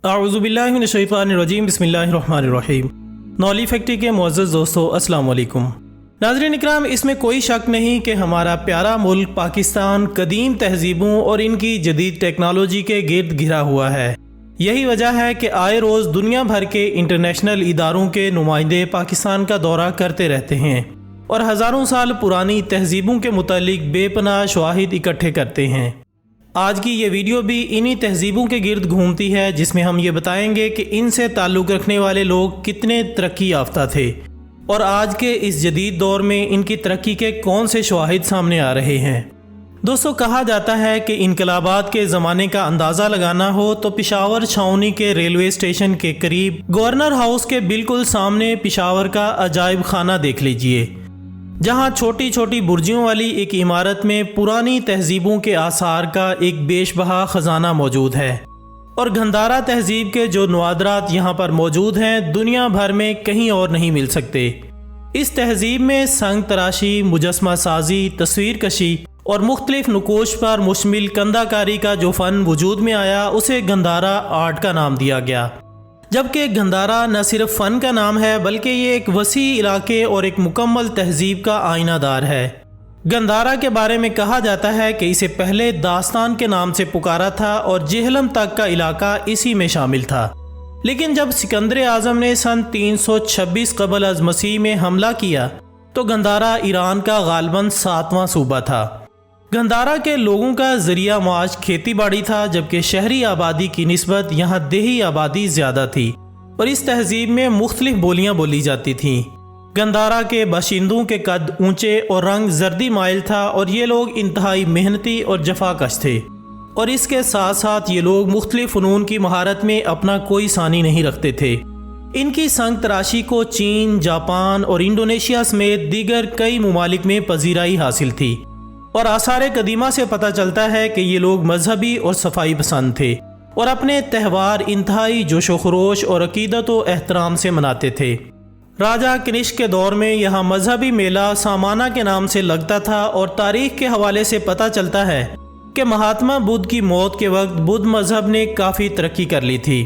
اعوذ باللہ من الشیطان الرجیم، بسم اللہ الرحمن الرحیم۔ نولی فیکٹری کے معزز دوستو، السلام علیکم۔ ناظرین اکرام، اس میں کوئی شک نہیں کہ ہمارا پیارا ملک پاکستان قدیم تہذیبوں اور ان کی جدید ٹیکنالوجی کے گرد گھرا ہوا ہے۔ یہی وجہ ہے کہ آئے روز دنیا بھر کے انٹرنیشنل اداروں کے نمائندے پاکستان کا دورہ کرتے رہتے ہیں اور ہزاروں سال پرانی تہذیبوں کے متعلق بے پناہ شواہد اکٹھے کرتے ہیں۔ آج کی یہ ویڈیو بھی انہی تہذیبوں کے گرد گھومتی ہے، جس میں ہم یہ بتائیں گے کہ ان سے تعلق رکھنے والے لوگ کتنے ترقی یافتہ تھے اور آج کے اس جدید دور میں ان کی ترقی کے کون سے شواہد سامنے آ رہے ہیں۔ دوستو، کہا جاتا ہے کہ انقلابات کے زمانے کا اندازہ لگانا ہو تو پشاور چھاؤنی کے ریلوے اسٹیشن کے قریب گورنر ہاؤس کے بالکل سامنے پشاور کا عجائب خانہ دیکھ لیجئے، جہاں چھوٹی چھوٹی برجیوں والی ایک عمارت میں پرانی تہذیبوں کے آثار کا ایک بیش بہا خزانہ موجود ہے، اور گندھارا تہذیب کے جو نوادرات یہاں پر موجود ہیں دنیا بھر میں کہیں اور نہیں مل سکتے۔ اس تہذیب میں سنگ تراشی، مجسمہ سازی، تصویر کشی اور مختلف نقوش پر مشتمل کندہ کاری کا جو فن وجود میں آیا، اسے گندھارا آرٹ کا نام دیا گیا۔ جبکہ گندھارا نہ صرف فن کا نام ہے بلکہ یہ ایک وسیع علاقے اور ایک مکمل تہذیب کا آئینہ دار ہے۔ گندھارا کے بارے میں کہا جاتا ہے کہ اسے پہلے داستان کے نام سے پکارا تھا اور جہلم تک کا علاقہ اسی میں شامل تھا، لیکن جب سکندر اعظم نے سن 326 قبل از مسیح میں حملہ کیا تو گندھارا ایران کا غالباً 7واں صوبہ تھا۔ گندھارا کے لوگوں کا ذریعہ معاش کھیتی باڑی تھا، جبکہ شہری آبادی کی نسبت یہاں دیہی آبادی زیادہ تھی اور اس تہذیب میں مختلف بولیاں بولی جاتی تھیں۔ گندھارا کے باشندوں کے قد اونچے اور رنگ زردی مائل تھا، اور یہ لوگ انتہائی محنتی اور جفا کش تھے، اور اس کے ساتھ ساتھ یہ لوگ مختلف فنون کی مہارت میں اپنا کوئی ثانی نہیں رکھتے تھے۔ ان کی سنگ تراشی کو چین، جاپان اور انڈونیشیا سمیت دیگر کئی ممالک میں پذیرائی حاصل تھی، اور آثار قدیمہ سے پتہ چلتا ہے کہ یہ لوگ مذہبی اور صفائی پسند تھے اور اپنے تہوار انتہائی جوش و خروش اور عقیدت و احترام سے مناتے تھے۔ راجہ کنشک کے دور میں یہاں مذہبی میلہ سامانہ کے نام سے لگتا تھا، اور تاریخ کے حوالے سے پتہ چلتا ہے کہ مہاتما بدھ کی موت کے وقت بدھ مذہب نے کافی ترقی کر لی تھی۔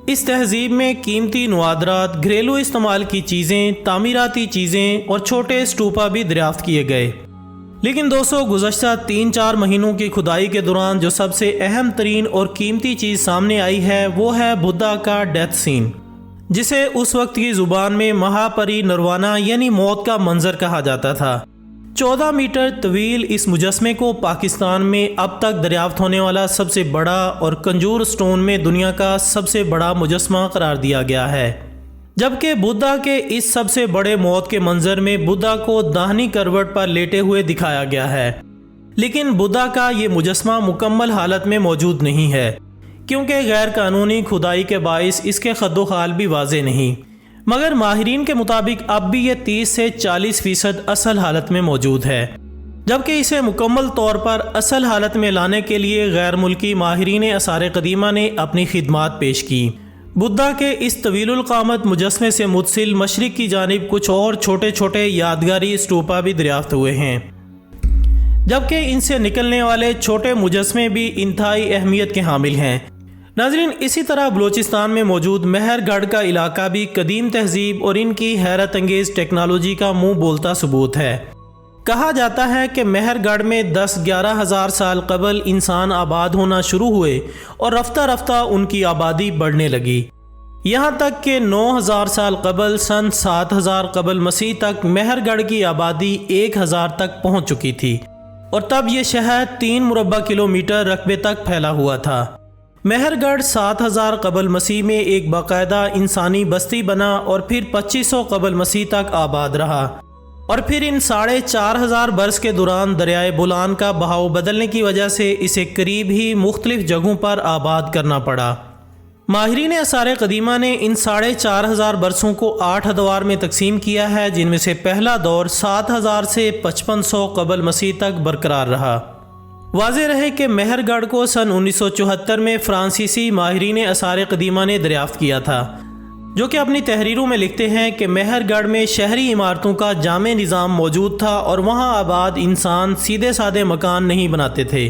اس تہذیب میں قیمتی نوادرات، گھریلو استعمال کی چیزیں، تعمیراتی چیزیں اور چھوٹے اسٹوپا بھی دریافت کیے گئے۔ لیکن دوستو، گزشتہ 3-4 مہینوں کی کھدائی کے دوران جو سب سے اہم ترین اور قیمتی چیز سامنے آئی ہے وہ ہے بدھا کا ڈیتھ سین، جسے اس وقت کی زبان میں مہا پری نروانا یعنی موت کا منظر کہا جاتا تھا۔ 14 میٹر طویل اس مجسمے کو پاکستان میں اب تک دریافت ہونے والا سب سے بڑا اور کنجور سٹون میں دنیا کا سب سے بڑا مجسمہ قرار دیا گیا ہے، جبکہ بدھا کے اس سب سے بڑے موت کے منظر میں بدھا کو داہنی کروٹ پر لیٹے ہوئے دکھایا گیا ہے، لیکن بدھا کا یہ مجسمہ مکمل حالت میں موجود نہیں ہے، کیونکہ غیر قانونی کھدائی کے باعث اس کے خد و خال بھی واضح نہیں، مگر ماہرین کے مطابق اب بھی یہ 30 سے 40% اصل حالت میں موجود ہے، جبکہ اسے مکمل طور پر اصل حالت میں لانے کے لیے غیر ملکی ماہرین آثار قدیمہ نے اپنی خدمات پیش کی۔ بدھا کے اس طویل القامت مجسمے سے متصل مشرق کی جانب کچھ اور چھوٹے چھوٹے یادگاری اسٹوپا بھی دریافت ہوئے ہیں، جبکہ ان سے نکلنے والے چھوٹے مجسمے بھی انتہائی اہمیت کے حامل ہیں۔ ناظرین، اسی طرح بلوچستان میں موجود مہر گڑھ کا علاقہ بھی قدیم تہذیب اور ان کی حیرت انگیز ٹیکنالوجی کا منہ بولتا ثبوت ہے۔ کہا جاتا ہے کہ مہر گڑھ میں 10-11 ہزار سال قبل انسان آباد ہونا شروع ہوئے اور رفتہ رفتہ ان کی آبادی بڑھنے لگی، یہاں تک کہ 9000 سال قبل سن 7000 قبل مسیح تک مہر گڑھ کی آبادی 1000 تک پہنچ چکی تھی، اور تب یہ شہر 3 مربع کلومیٹر رقبے تک پھیلا ہوا تھا۔ مہر گڑھ 7000 قبل مسیح میں ایک باقاعدہ انسانی بستی بنا اور پھر 2500 قبل مسیح تک آباد رہا، اور پھر ان 4500 برس کے دوران دریائے بولان کا بہاؤ بدلنے کی وجہ سے اسے قریب ہی مختلف جگہوں پر آباد کرنا پڑا۔ ماہرین آثار قدیمہ نے ان 4500 برسوں کو 8 ادوار میں تقسیم کیا ہے، جن میں سے پہلا دور 7000 سے 5500 قبل مسیح تک برقرار رہا۔ واضح رہے کہ مہر گڑھ کو سن 1974 میں فرانسیسی ماہرین آثار قدیمہ نے دریافت کیا تھا، جو کہ اپنی تحریروں میں لکھتے ہیں کہ مہر گڑھ میں شہری عمارتوں کا جامع نظام موجود تھا، اور وہاں آباد انسان سیدھے سادے مکان نہیں بناتے تھے